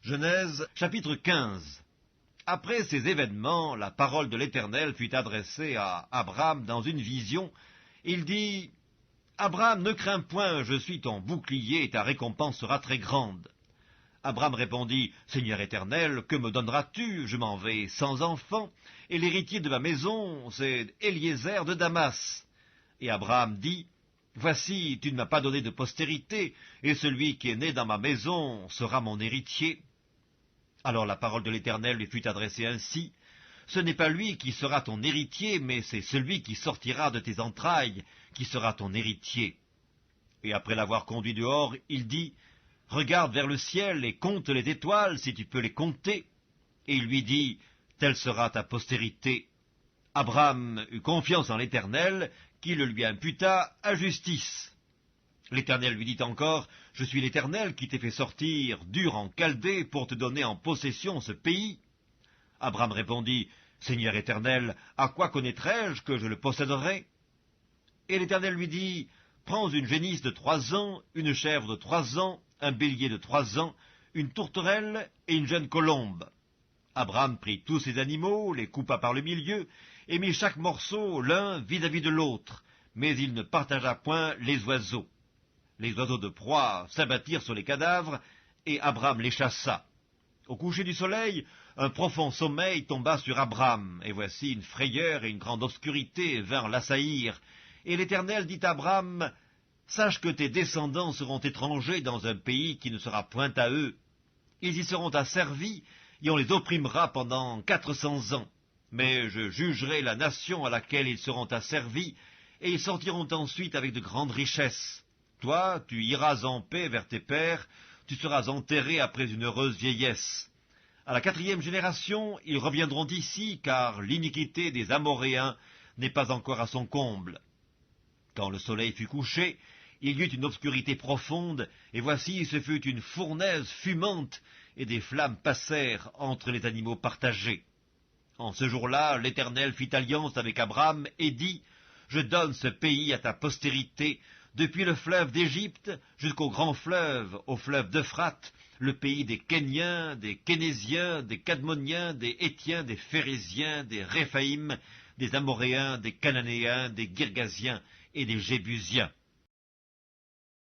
Genèse, chapitre 15. Après ces événements, la parole de l'Éternel fut adressée à Abraham dans une vision. Il dit, « Abraham, ne crains point, je suis ton bouclier et ta récompense sera très grande. » Abraham répondit, « Seigneur Éternel, que me donneras-tu? Je m'en vais sans enfant, et l'héritier de ma maison, c'est Eliezer de Damas. » Et Abraham dit, « Voici, tu ne m'as pas donné de postérité, et celui qui est né dans ma maison sera mon héritier. » Alors la parole de l'Éternel lui fut adressée ainsi, « Ce n'est pas lui qui sera ton héritier, mais c'est celui qui sortira de tes entrailles qui sera ton héritier. » Et après l'avoir conduit dehors, il dit, « Regarde vers le ciel et compte les étoiles, si tu peux les compter. » Et il lui dit, « Telle sera ta postérité. » Abraham eut confiance en l'Éternel, qui le lui imputa à justice. L'Éternel lui dit encore, « Je suis l'Éternel qui t'ai fait sortir d'Ur en Chaldée pour te donner en possession ce pays. » Abraham répondit, « Seigneur Éternel, à quoi connaîtrai-je que je le posséderai ?» Et l'Éternel lui dit, « Prends une génisse de 3 ans, une chèvre de 3 ans, un bélier de 3 ans, une tourterelle et une jeune colombe. » Abraham prit tous ces animaux, les coupa par le milieu, et mit chaque morceau l'un vis-à-vis de l'autre, mais il ne partagea point les oiseaux. Les oiseaux de proie s'abattirent sur les cadavres, et Abraham les chassa. Au coucher du soleil, un profond sommeil tomba sur Abraham, et voici une frayeur et une grande obscurité vinrent l'assaillir. Et l'Éternel dit à Abraham, « Sache que tes descendants seront étrangers dans un pays qui ne sera point à eux. Ils y seront asservis, et on les opprimera pendant 400 ans. Mais je jugerai la nation à laquelle ils seront asservis, et ils sortiront ensuite avec de grandes richesses. Toi, tu iras en paix vers tes pères, tu seras enterré après une heureuse vieillesse. À la 4e génération, ils reviendront ici, car l'iniquité des Amoréens n'est pas encore à son comble. » Quand le soleil fut couché, il y eut une obscurité profonde, et voici ce fut une fournaise fumante, et des flammes passèrent entre les animaux partagés. En ce jour-là, l'Éternel fit alliance avec Abraham et dit, « Je donne ce pays à ta postérité, depuis le fleuve d'Égypte jusqu'au grand fleuve, au fleuve d'Euphrate, le pays des Kéniens, des Kénésiens, des Cadmoniens, des Hétiens, des Phéréziens, des Réphaïm, des Amoréens, des Cananéens, des Girgasiens et des Jébusiens. »